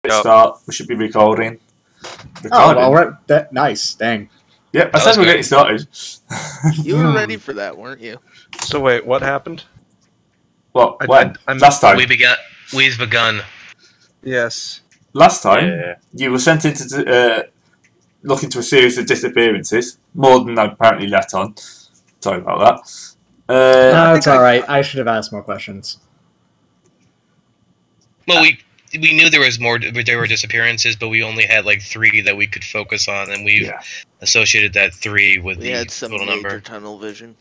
start. We should be recording. Oh, well, nice. Dang. Yep, I said we're getting started. You were ready for that, weren't you? So wait, what happened? What? Last time? We've begun. Yes. Last time, you were sent into look into a series of disappearances. More than I apparently let on. Sorry about that. No, it's alright. I should have asked more questions. Well, we knew there were disappearances, but we only had like 3 that we could focus on, and we've associated that 3 with the had some total major number. tunnel vision.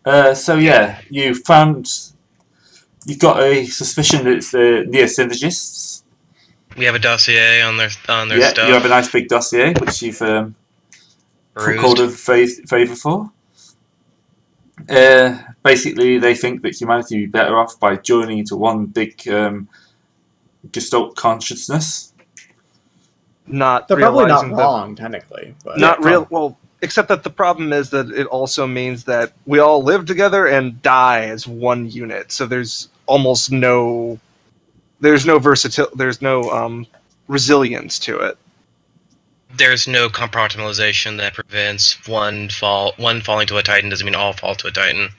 So yeah, you've got a suspicion that it's the Neo-Synergists. We have a dossier on their stuff. You have a nice big dossier, which you've called a favour for. Basically, they think that humanity would be better off by joining into one big Gestalt consciousness. They're probably not wrong, technically. But not real. Well, except that the problem is that it also means that we all live together and die as one unit. So there's almost no. There's no versatility. There's no resilience to it. There's no compartmentalization that prevents one falling to a Titan doesn't mean all fall to a Titan.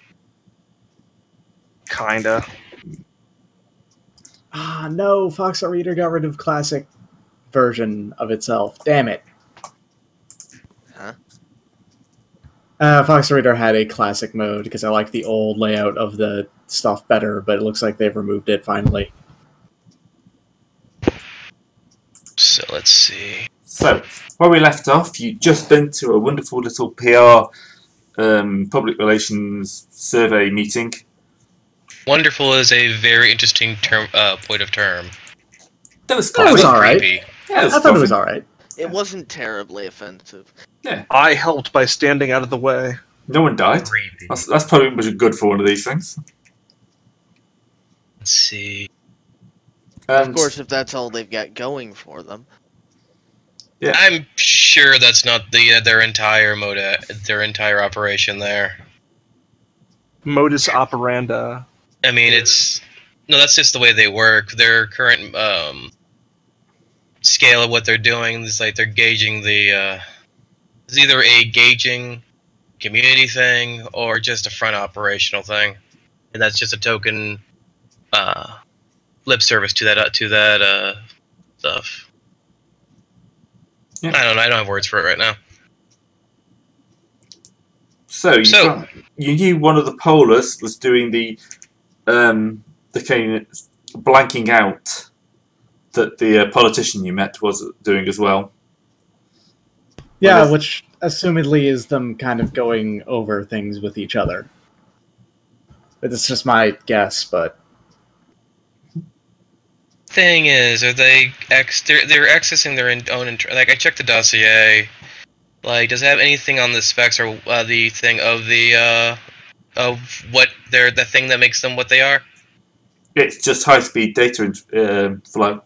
Kinda. Ah, no, Foxhole Reader got rid of classic version of itself. Damn it. Huh? Foxhole Reader had a classic mode because I like the old layout of the stuff better, but it looks like they've removed it finally. So let's see. So, where we left off, you'd just been to a wonderful little PR public relations survey meeting. Wonderful is a very interesting point of term. That was alright. Yeah, I thought it was alright. It wasn't terribly offensive. Yeah. I helped by standing out of the way. No one died. Creepy. That's probably much good for one of these things. Let's see. Of course, if that's all they've got going for them. Yeah. I'm sure that's not their entire entire operation there. Modus operandi. I mean, that's just the way they work. Their current scale of what they're doing is like they're gauging it's either a gauging community thing or just a front operational thing, and that's just a token lip service to that stuff. Yeah. I don't know. I don't have words for it right now. So you knew one of the polars was doing the kind of blanking out that the politician you met was doing as well. Yeah, which assumedly is them kind of going over things with each other. But it's just my guess, but... Thing is, are they're accessing their own like I checked the dossier. Like, does it have anything on the specs or the thing of the of what they're the thing that makes them what they are? It's just high-speed data flow.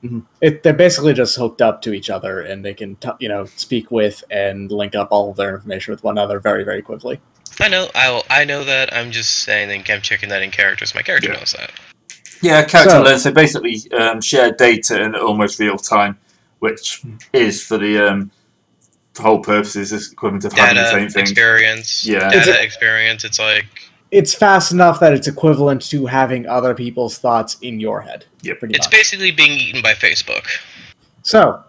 Mm-hmm. They're basically just hooked up to each other, and they can speak with and link up all of their information with one another very, very quickly. I know. I know that. I'm just saying. I'm checking that in characters. My character knows that. Yeah, character learns. They basically share data in almost real time, which is for the whole purposes is equivalent of having the same thing. Experience. Yeah, data experience. It's like it's fast enough that it's equivalent to having other people's thoughts in your head. Yeah, pretty it's much. Basically being eaten by Facebook. So,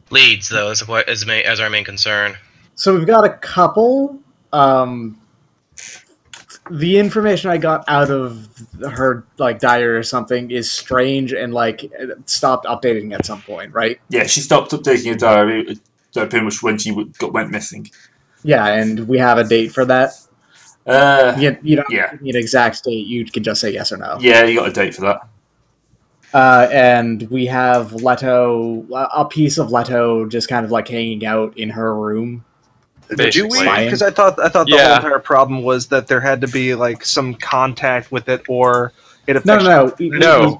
leads though as our main concern. So we've got a couple. The information I got out of her diary or something is strange and stopped updating at some point, right? Yeah, she stopped updating her diary pretty much when she went missing. Yeah, and we have a date for that. You don't need an exact date. You can just say yes or no. Yeah, you got a date for that. And we have Leto, a piece of Leto, just kind of hanging out in her room. Do we? Because I thought the whole entire problem was that there had to be some contact with it, or it affects. No. We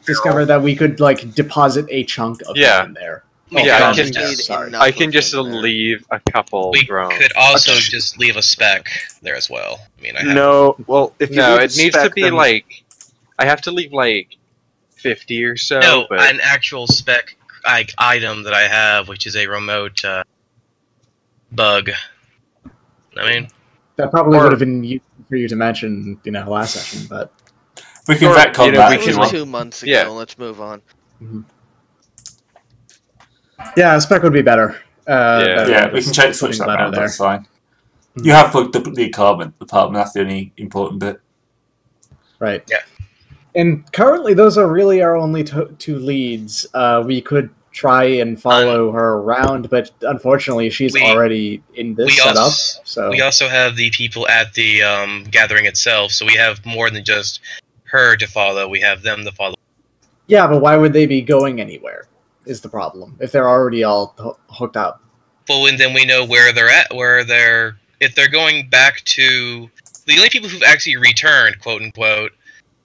discovered that we could deposit a chunk of it in there. I can just leave a couple. We could also just leave a spec there as well. I mean, if you it needs to be I have to leave like 50 or so. No, but... an actual spec item that I have, which is a remote bug. I mean, that probably would have been useful for you to mention, last session, but we can retcon that if you want. 2 months ago. Let's move on. Mm-hmm. Yeah, a spec would be better. Yeah, we can switch that around. That's fine. Mm-hmm. You have plugged the apartment. That's the only important bit. Right. Yeah. And currently, those are really our only 2 leads. We could try and follow her around, but unfortunately, she's already in this setup. So we also have the people at the gathering itself, so we have more than just her to follow. We have them to follow. Yeah, but why would they be going anywhere? Is the problem if they're already all hooked up? Well, and then we know where they're at. If they're going back to the only people who've actually returned, quote unquote,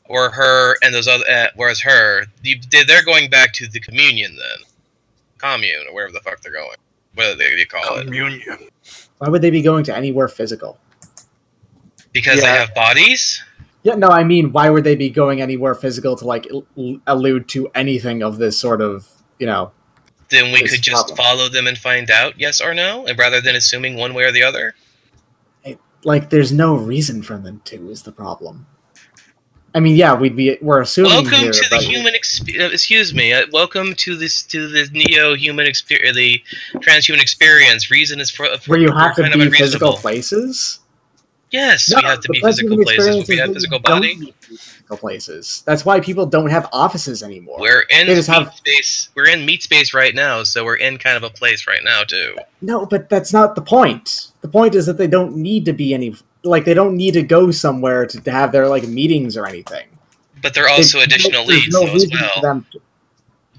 or her and those other, whereas they're going back to the commune, or wherever the fuck they're going, whatever they call it. Communion. Why would they be going to anywhere physical? Because they have bodies. Yeah, no, I mean, why would they be going anywhere physical to allude to anything of this sort of, Then we could just follow them and find out, yes or no, and rather than assuming one way or the other. There's no reason for them to. Is the problem? I mean, yeah, we're assuming. Welcome to the human excuse me. Welcome to the neo-human experience, the transhuman experience. Reason is for where you have to be physical places. Yes, we have to be physical places. We have physical body. Physical places. That's why people don't have offices anymore. We're in space. We're in meat space right now, so we're in kind of a place right now too. No, but that's not the point. The point is that they don't need to be any. They don't need to go somewhere to have their meetings or anything. But there are also additional leads as well.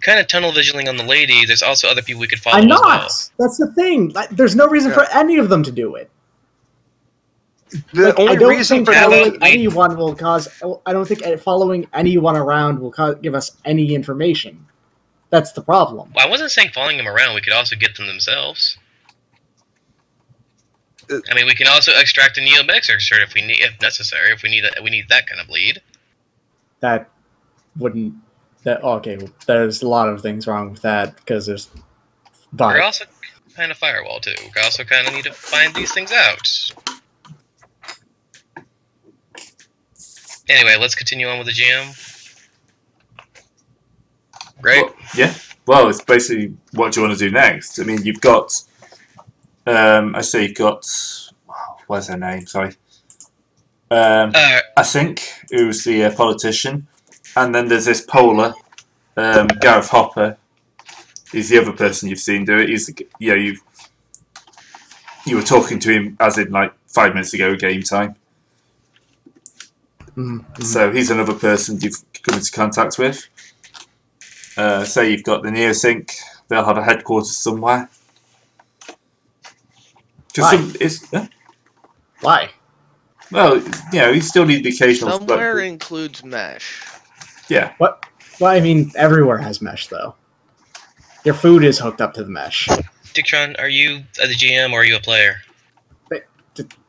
Kind of tunnel visioning on the lady. There's also other people we could follow. I'm not. As well. That's the thing. There's no reason for any of them to do it. The only reason for following anyone will cause. I don't think following anyone around will give us any information. That's the problem. Well, I wasn't saying following them around. We could also get them themselves. I mean, we can also extract a neo-mech cert if necessary. If we need that kind of lead. That wouldn't. Okay. Well, there's a lot of things wrong with that because there's. We're also kind of firewall too. We also kind of need to find these things out. Anyway, let's continue on with the GM. Right? Well, yeah. Well, it's basically what do you want to do next. I mean, you've got. You've got. What's her name? Sorry. I think who's the politician, and then there's this Polar, Gareth Hopper. He's the other person you've seen do it. He's you were talking to him as in 5 minutes ago, game time. Mm-hmm. So he's another person you've come into contact with. Say you've got the Neosync, they'll have a headquarters somewhere. Why? Well, you still need the occasional. Somewhere includes mesh. Yeah. What? Well, I mean, everywhere has mesh, though. Your food is hooked up to the mesh. Dictron, are you the GM or are you a player? It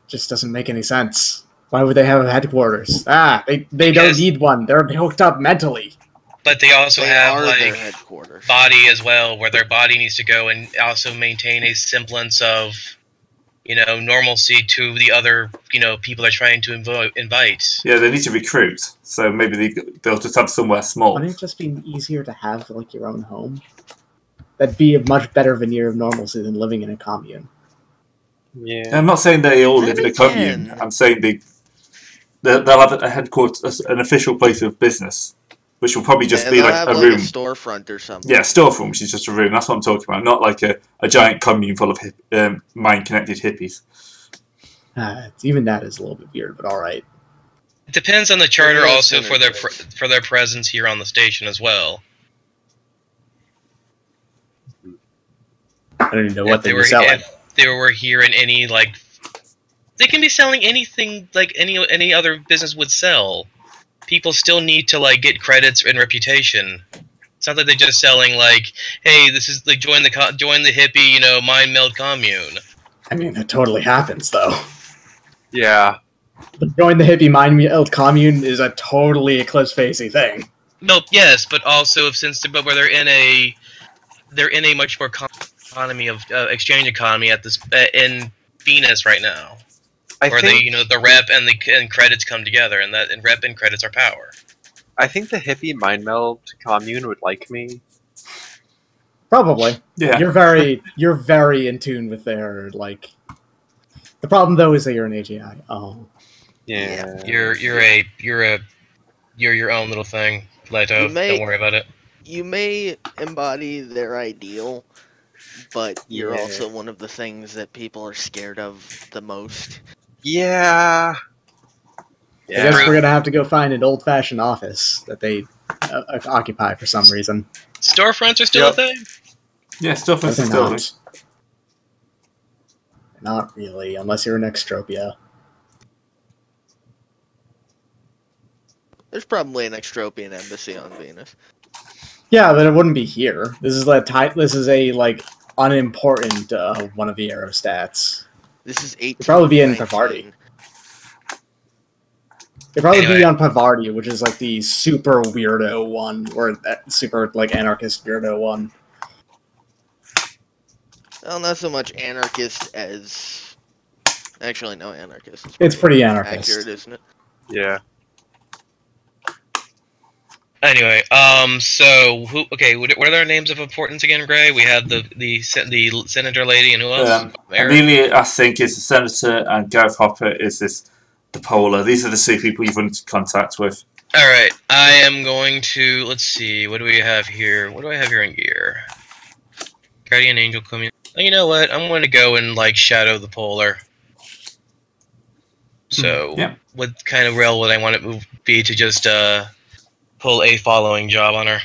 just doesn't make any sense. Why would they have a headquarters? They don't need one. They're hooked up mentally. But they also have body as well, where their body needs to go and also maintain a semblance of, normalcy to the other, people they're trying to invite. Yeah, they need to recruit. So maybe they'll just have somewhere small. Wouldn't it just be easier to have your own home? That'd be a much better veneer of normalcy than living in a commune. Yeah. I'm not saying they all live in a commune. I'm saying they'll have a headquarters, an official place of business, which will probably just be a room. A storefront or something. Yeah, storefront, which is just a room. That's what I'm talking about. Not like a giant commune full of mind-connected hippies. Even that is a little bit weird, but all right. It depends on the charter also for their presence here on the station as well. I don't even know what they were selling. If they were here in any they can be selling anything any other business would sell. People still need to get credits and reputation. It's not that they're just selling hey, this is join the hippie mind meld commune. I mean, that totally happens though. Yeah. But join the hippie mind commune is a totally Eclipse-facey thing. No, yes, but also but where they're in a much more economy of exchange economy at this in Venus right now. Where the rep and the credits come together, and rep and credits are power. I think the hippie mind meld commune would like me. Probably. Yeah. You're very in tune with their like. The problem though is that you're an AGI. Oh. Yeah. You're your own little thing, Leto. Don't worry about it. You may embody their ideal, but you're also one of the things that people are scared of the most. Yeah. I guess we're gonna have to go find an old-fashioned office that they occupy for some reason. Storefronts are still a thing? Yeah, storefronts are still a thing. Not really, unless you're in Extropia. There's probably an Extropian embassy on Venus. Yeah, but it wouldn't be here. This is a like unimportant one of the aerostats. This is 18. It'd probably be in Pavarti. It'd probably be on Pavarti, which is like the super weirdo one, or that super like anarchist weirdo one. Well, not so much anarchist as... Actually, no, anarchist. It's pretty anarchist. Accurate, isn't it? Yeah. Anyway, so what are their names of importance again, Gray? We had the senator lady, and who else? Amelia, I think, is the senator, and Gareth Hopper is the polar. These are the two people you've run into contact with. All right, I am going to let's see. What do we have here? What do I have here in gear? Guardian Angel coming. You know what? I'm going to go and like shadow the polar. So, what kind of rail would I want it to be to just pull a following job on her?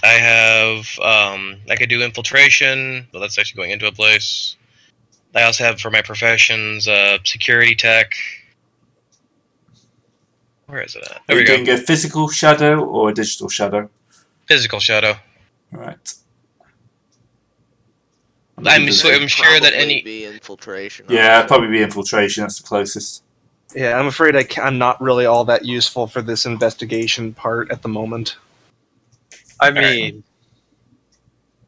I have, I could do infiltration, but that's actually going into a place. I also have, for my professions, security tech. Where is it at? There we go. Are you doing a physical shadow or a digital shadow? Physical shadow. Right. I'm sure that any... Be infiltration. Yeah, it'd probably be infiltration, that's the closest. Yeah, I'm afraid I'm not really all that useful for this investigation part at the moment. I mean,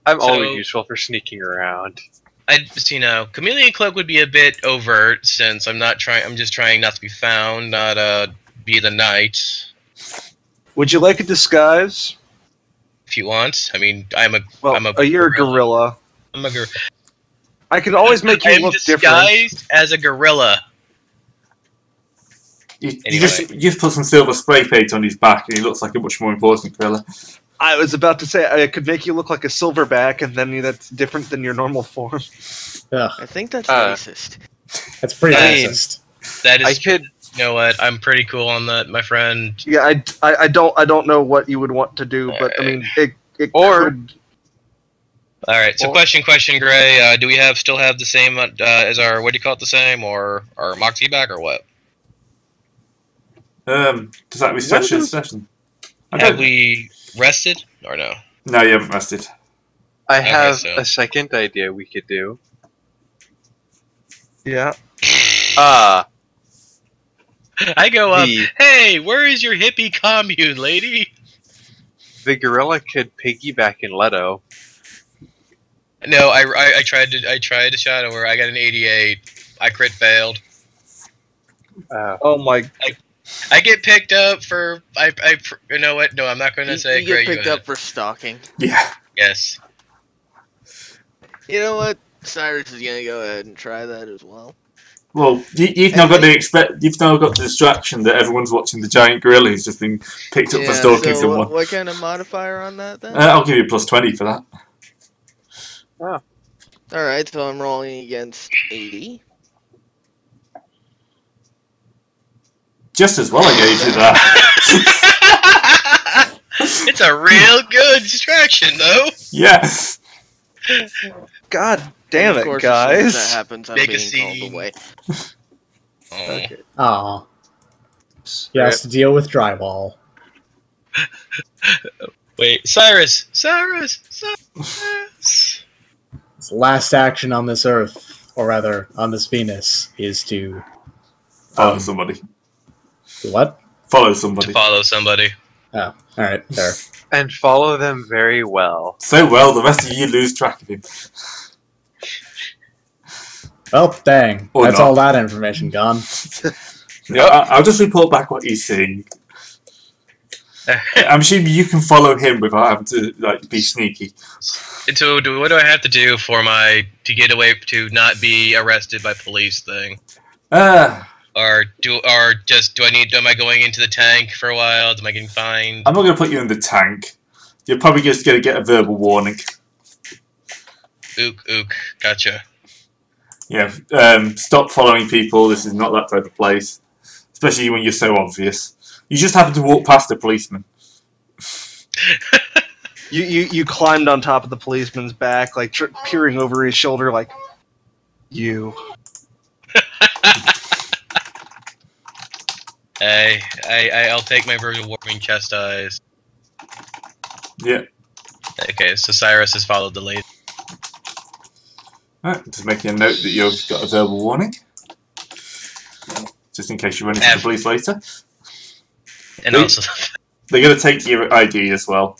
I'm always useful for sneaking around. Chameleon Cloak would be a bit overt since I'm just trying not to be found, not be the knight. Would you like a disguise? If you want. I mean, you're a gorilla. I'm a gorilla. I could always make you look different. Disguised as a gorilla. You just put some silver spray paint on his back, and he looks like a much more important gorilla. I was about to say I could make you look like a silverback, and then that's different than your normal form. Ugh. I think that's racist. That's pretty racist. That is. You know what? I'm pretty cool on that, my friend. Yeah, I don't know what you would want to do, but I mean it could. All right. So question, Gray. Do we still have the same as our what do you call it the same or our Moxie back or what? Does that be session? Have we rested or no? No, you haven't rested. I have a second idea we could do. Yeah. I go up. Hey, where is your hippie commune, lady? The gorilla could piggyback in Leto. No, I tried to shadow her. I got an 88. I crit failed. Oh my! I get picked up for you know what? No, I'm not going to say. You get picked up for stalking. Yeah. Yes. You know what? Cyrus is gonna go ahead and try that as well. Well, you've now got the distraction that everyone's watching the giant gorilla who's just been picked up for stalking someone. What kind of modifier on that then? I'll give you a +20 for that. Oh. Alright, so I'm rolling against 80. Just as well I gave you that. It's a real good distraction, though. Yeah. God damn it, guys. As that happens, I'm being called away. Okay. Aw. He has to deal with drywall. Wait, Cyrus! His last action on this Earth, or rather, on this Venus, is to Follow somebody. What? Follow somebody. To follow somebody. Oh, alright, fair. And follow them very well. So well, the rest of you lose track of him. Well, dang. Or That's not. all that information gone. I'll just report back what he's saying. I'm assuming you can follow him without having to like be sneaky. So, what do I have to do to get away to not be arrested by police thing? Or do am I going into the tank for a while? Am I getting fined? I'm not going to put you in the tank. You're probably just going to get a verbal warning. Ook, gotcha. Yeah, stop following people. This is not that type of place. Especially when you're so obvious. You just happen to walk past a policeman. You climbed on top of the policeman's back, like peering over his shoulder, like you. I'll take my verbal warning chastised. Yeah. Okay, so Cyrus has followed the lady. Alright, just making a note that you've got a verbal warning. Just in case you run into the police later. And also, they're going to take your ID as well.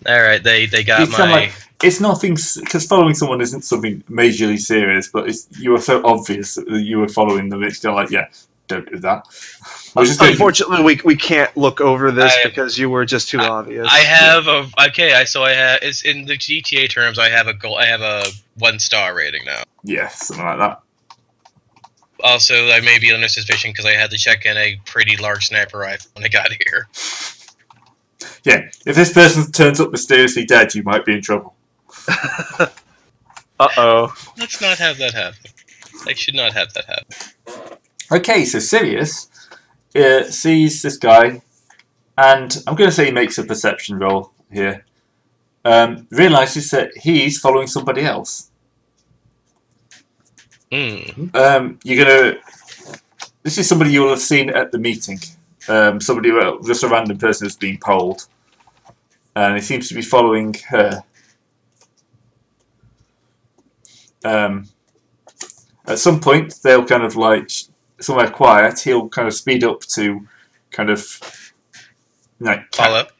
Alright, they got my... It's nothing, because following someone isn't something majorly serious, but you were so obvious that you were following them, it's kind of like, yeah, don't do that. Unfortunately, we can't look over this because you were just too obvious. I have it's in the GTA terms, I have a 1-star rating now. Yeah, something like that. Also, I may be under suspicion because I had to check in a pretty large sniper rifle when I got here. Yeah, if this person turns up mysteriously dead, you might be in trouble. Uh-oh. Let's not have that happen. I should not have that happen. Okay, so Sirius sees this guy, and I'm going to say he makes a perception roll here. Realizes that he's following somebody else. Hmm. This is somebody you'll have seen at the meeting. Somebody, just a random person who's being polled, and he seems to be following her. At some point, they'll kind of like somewhere quiet. He'll kind of speed up to kind of like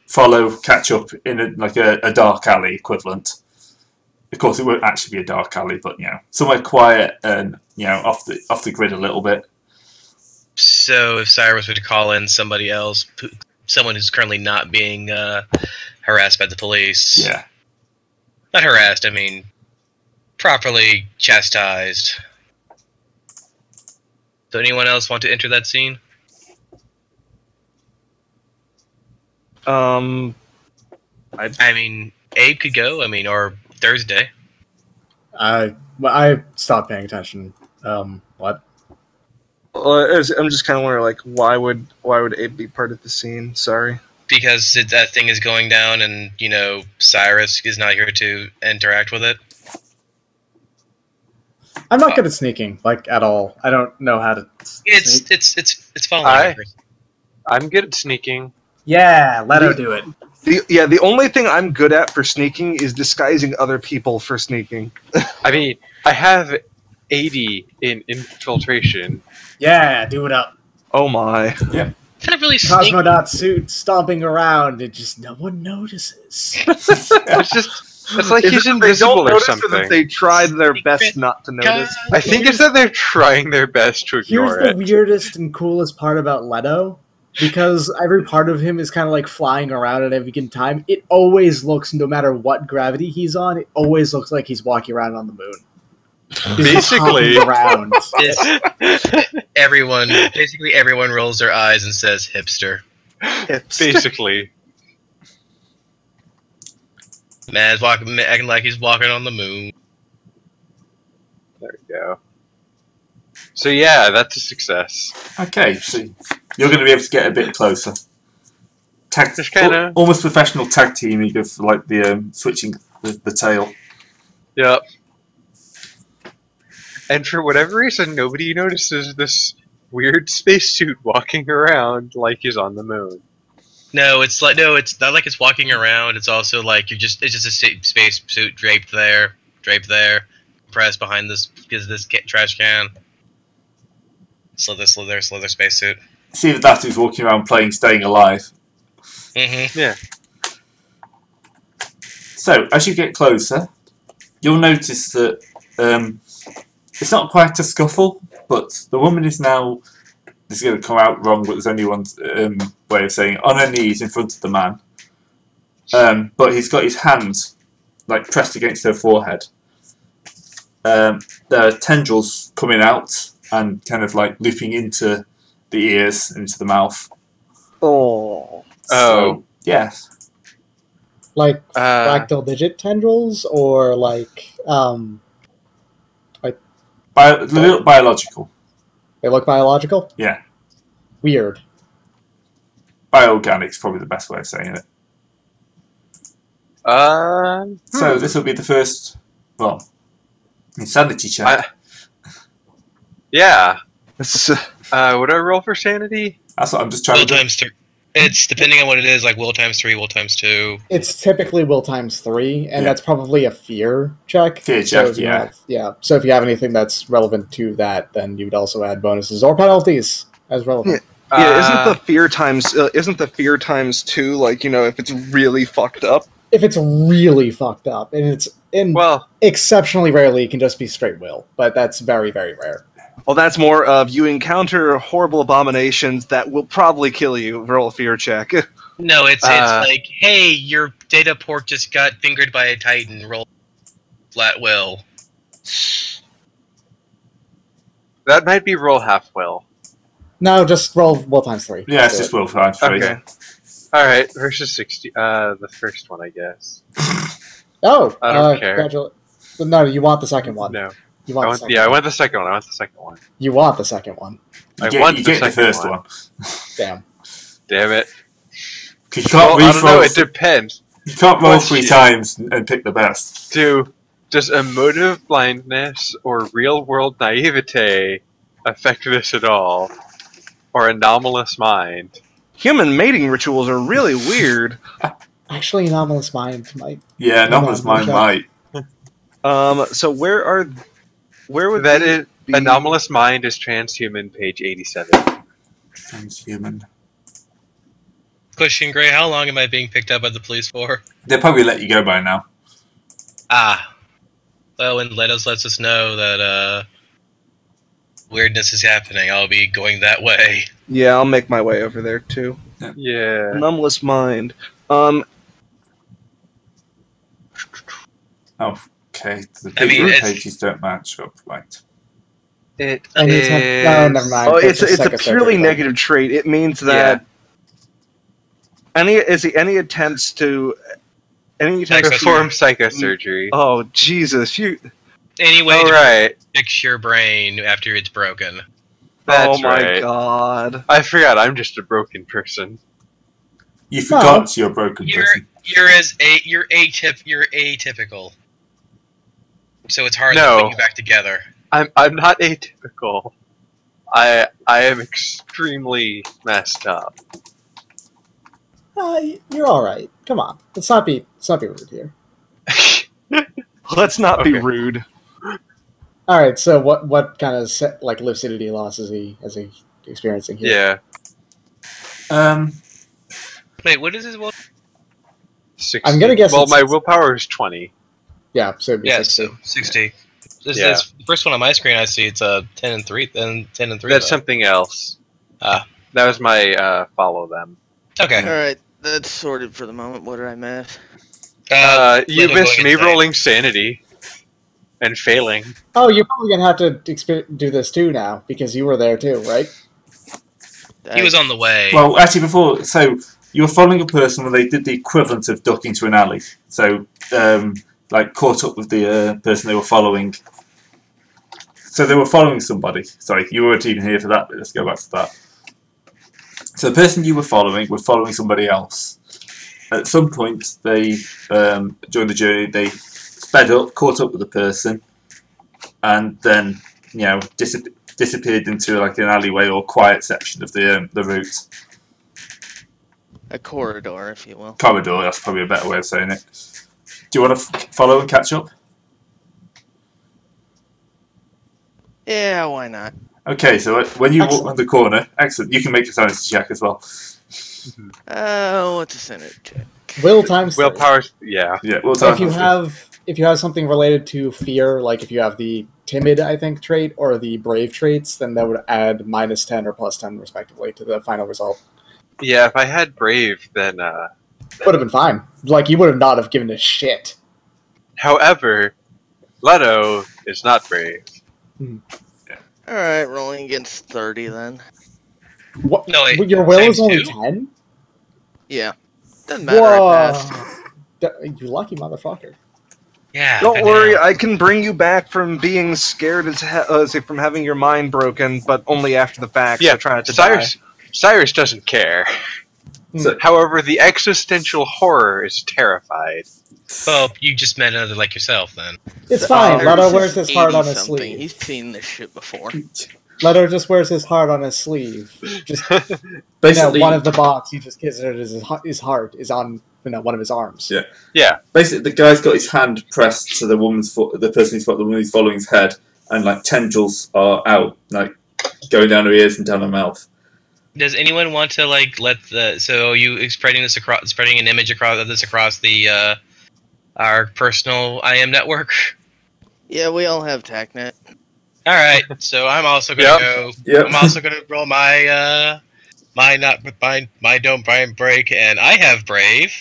follow, catch up in a dark alley equivalent. Of course, it won't actually be a dark alley, but somewhere quiet and off the grid a little bit. So, if Cyrus were to call in somebody else, someone who's currently not being harassed by the police, not harassed, I mean properly chastised. Does anyone else want to enter that scene? I mean, Abe could go. or Thursday. I stopped paying attention. What? I'm just kind of wondering, like, why would Abe be part of the scene? Sorry. Because that thing is going down, and Cyrus is not here to interact with it. I'm not good at sneaking, like, at all. I don't know how to sneak. It's following. I'm good at sneaking. Yeah, Leto do it. The only thing I'm good at for sneaking is disguising other people for sneaking. I mean, I have 80 in infiltration. Yeah, do it up. Oh my. Yeah. Kind of really sneak. Cosmonaut suit stomping around, and just no one notices. It's like he's invisible or something. That they tried their best not to notice. I think it's that they're trying their best to ignore it. Here's the weirdest and coolest part about Leto, because every part of him is kind of like flying around at every given time. It always looks, no matter what gravity he's on, it always looks like he's walking around on the moon. Basically, around. Everyone rolls their eyes and says hipster. Basically. Man's acting like he's walking on the moon. There we go. So yeah, that's a success. Okay, so you're going to be able to get a bit closer. Kinda... almost professional tag teaming of like the switching the tail. Yep. And for whatever reason, nobody notices this weird spacesuit walking around like he's on the moon. No, it's not like it's walking around. It's also like it's just a space suit draped there, pressed behind this trash can. Slither, spacesuit. See that who's walking around playing Staying Alive. Mm-hmm. Yeah. So, as you get closer, you'll notice that it's not quite a scuffle, but the woman is now, this is going to come out wrong, but there's only one way of saying it, on her knees in front of the man. But he's got his hands like pressed against her forehead. There are tendrils coming out and kind of like looping into the ears and into the mouth. Oh. So, yes. Like fractal digit tendrils, or like They look biological. they look biological? Yeah. Weird. Bioorganic's probably the best way of saying it. So this will be the first, well, insanity check. Yeah. Would I roll for sanity? That's what I'm just trying Will to do. times 3. It's depending on what it is, like will times 3, will times 2. It's typically will times 3, and Yeah. that's probably a fear check. Fear So check, if you yeah. have, so if you have anything that's relevant to that, then you would also add bonuses or penalties as relevant. Yeah, isn't the fear times 2, like, you know, if it's really fucked up? If it's really fucked up, and exceptionally rarely, it can just be straight will, but that's very, very rare. Well, that's more of you encounter horrible abominations that will probably kill you. Roll a fear check. No, it's like, hey, your data port just got fingered by a Titan. Roll flat will. That might be roll half will. No, just roll will times 3. Yeah, it's just will times 3. Okay. Alright, versus 60. The first one, I guess. Oh, I don't care. No, you want the second one. No. You want the second I one. want the second one. You want the second one. You get the first one. Damn. Damn it. You can't I don't know, it depends. You can't roll 3 times and pick the best. Does emotive blindness or real-world naivete affect this at all? Or anomalous mind? Human mating rituals are really weird. Actually, anomalous mind might. Yeah, anomalous mind might. So where would that these is be? anomalous mind is transhuman, page 87. Transhuman. Question, Gray, how long am I being picked up by the police for? They'll probably let you go by now. Well, and lets us know that weirdness is happening. I'll be going that way. Yeah, I'll make my way over there too. Yeah. Anomalous mind. Okay, the big pages don't match up, right? It Anytime. is... No, never mind. Oh, it's a psychosurgery purely thing. negative trait. It means that any attempts to perform psychosurgery. Oh Jesus! Anyway, right. Fix your brain after it's broken. That's oh my right. God! I forgot. I'm just a broken person. You forgot you're a broken person. You're atypical. So it's hard to put you back together. I'm not atypical. I am extremely messed up. You're all right. Come on, let's not be rude here. Let's not be rude. All right. So what kind of like lucidity loss is he experiencing here? Yeah. Wait, what is his will? 60. I'm gonna guess. Well, my willpower is 20. Yeah. So it'd be 60. So 60. This first one on my screen, I see it's 10 and 3. Then 10 and 3. That's something else. That was my follow them. Okay. Alright, that's sorted for the moment. What did I miss? You missed me rolling sanity and failing. Oh, you're probably gonna have to do this too now because you were there too, right? He was on the way. Well, actually, before, so you were following a person when they did the equivalent of ducking to an alley. So, like, caught up with the person they were following. So they were following somebody. Sorry, you weren't even here for that, but let's go back to that. So the person you were following somebody else. At some point, they, during the journey, they sped up, caught up with the person, and then, disappeared into like an alleyway or quiet section of the route. A corridor, if you will. Corridor, that's probably a better way of saying it. Do you want to follow and catch up? Yeah, why not? Okay, so when you walk around the corner, excellent. You can make a sanity check as well. What's a sanity check? Will times 3. Willpower, yeah. Yeah, we'll If you have something related to fear, like if you have the timid, I think, trait or the brave traits, then that would add -10 or +10 respectively to the final result. Yeah, if I had brave, then Would have been fine. Like, you would have not have given a shit. however, Leto is not brave. Alright, rolling against 30 then. What? No, wait, Your will is times only 2? 10? Yeah. Doesn't matter, I passed. You lucky motherfucker. Yeah. Don't good worry, to know. I can bring you back from being scared from having your mind broken, but only after the fact. Yeah, so try not to die. Cyrus doesn't care. So, However, the existential horror is terrified. Well, you just met another like yourself then. It's fine. Cyrus Leto is wears his heart on his 80-something. sleeve. He's seen this shit before. Leto just wears his heart on his sleeve. Just basically, one of the box he just gives it as his heart is on one of his arms. Yeah. Yeah. Basically, the guy's got his hand pressed to the person the woman he's following his head, and like tendrils are out, like going down her ears and down her mouth. Does anyone want to like let the so you spreading an image across the our personal IM network? Yeah, we all have TACnet. All right, so I'm also gonna go. Yep. I'm also gonna roll my don't break, and I have brave.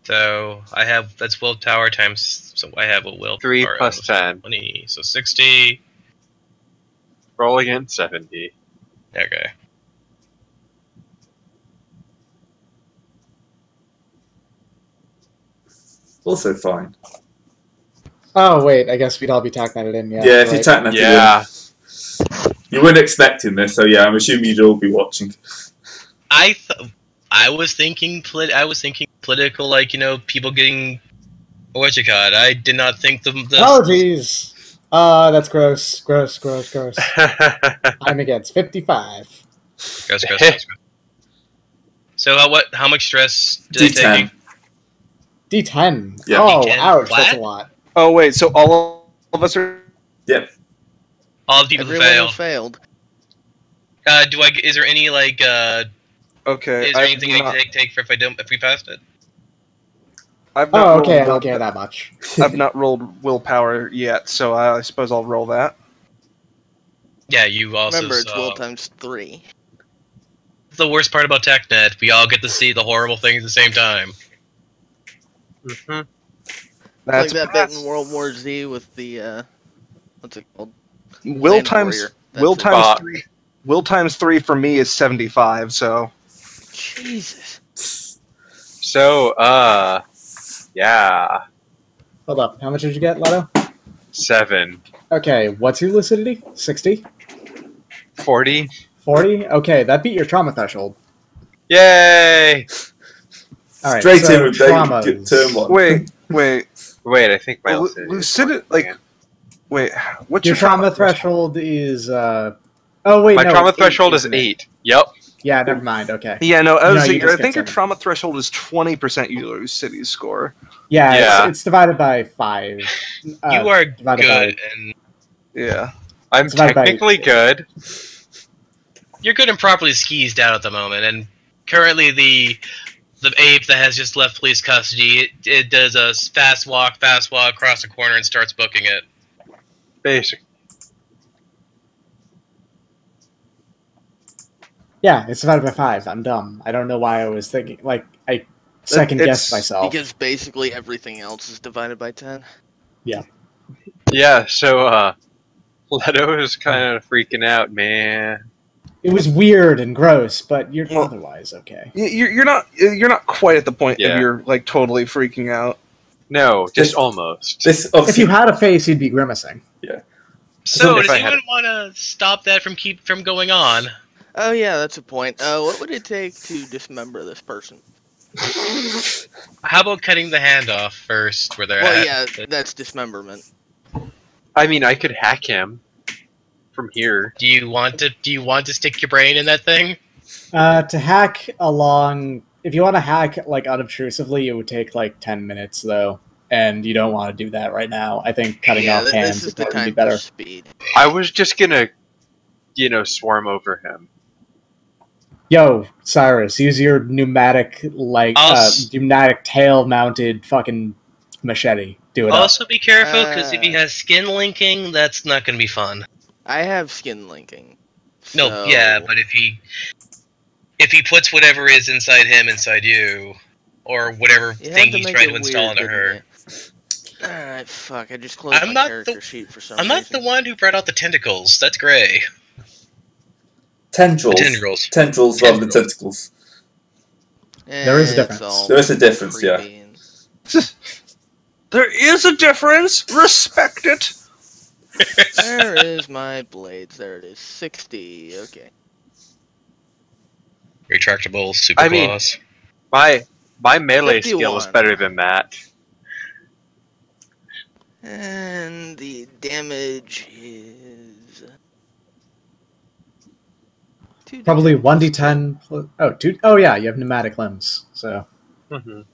So I have that's willpower times. So I have a willpower 3 plus of 10. 20, so 60. Roll again, 70. Okay. Also fine. Oh wait, I guess we'd all be TACnetted in. Yeah. Yeah, if you right. TACnet Yeah. you weren't expecting this, so yeah, I'm assuming you'd all be watching. I was thinking political, like people getting what you call it. I did not think the Allergies. That's gross. Gross. I'm against 55. Gross. So how much stress did they take? D10. Yeah. Oh, D10 ouch, flat? that's a lot. Oh wait, so all of us are. Yep. All the people who Everyone failed. who failed. Is there any like Okay. is there anything I can take for if we passed it? I've not Oh, okay, I rolled don't care that much. I've not rolled willpower yet, so I suppose I'll roll that. Yeah, you also Remember, it's saw. will times 3. The worst part about TechNet, we all get to see the horrible things at the same time. Mm-hmm. That's like that bit in World War Z with the, what's it called? will Land times Warrior. will That's it. times 3. Will times 3 for me is 75. So Jesus. So, yeah. Hold up, how much did you get, Leto? 7. Okay, what's your lucidity? 60? 40. 40? Okay, that beat your trauma threshold. Yay! Alright, Straight so in with traumas. turn 1. Wait, I think my lucidity, like, wait, what's Your trauma threshold is, oh wait, my no, trauma it's 8, threshold is isn't it? 8. Yep. Yeah, never mind, okay. Yeah, no, No, you just I think your get trauma threshold is 20% your lucidity score. Yeah, Yeah. It's divided by 5. You are good, divided and Yeah. I'm It's about technically good. you're good and properly skeezed out at the moment. And currently, the ape that has just left police custody, it does a fast walk across the corner and starts booking it. Basic. Yeah, it's divided by 5. I'm dumb. I don't know why I was thinking, like, I second-guessed myself. Because basically everything else is divided by 10. Yeah, so, Leto is kind of freaking out, man. It was weird and gross, but you're Well- otherwise okay. You're not quite at the point Yeah. of you're like totally freaking out. No, just This- almost. This If obviously, you had a face, you'd be grimacing. So, if does I had anyone want to stop that from going on? Oh yeah, that's a point. What would it take to dismember this person? How about cutting the hand off first, where they're Well, at? yeah, that's dismemberment. I mean, I could hack him from here. Do you want to stick your brain in that thing? To hack along, if you want to hack like unobtrusively, it would take like 10 minutes though. and you don't want to do that right now. I think cutting off hands this is would the probably time be better. for speed. I was just gonna, swarm over him. Yo, Cyrus, use your pneumatic tail-mounted fucking machete. Do it up. Also, be careful because if he has skin linking, that's not going to be fun. I have skin linking. No, so- yeah, but if he puts whatever is inside him inside you, or whatever You thing had to he's make trying it to install weird, into her. didn't you? Alright, fuck, I just closed I'm my not character the- sheet for some I'm reason. not the one who brought out the tentacles. That's gray. Tendrils. Tendrils. Tendrils rather than tentacles. There is a It's difference. all There is a difference, yeah. creepy and- There is a difference. Respect it. Where is my blades? There it is. 60. Okay. Retractable super I mean- claws. My melee skill is 51. better than that. And the damage is... Probably 2d10 plus 1d10. Oh, yeah, you have pneumatic limbs, so... Mhm.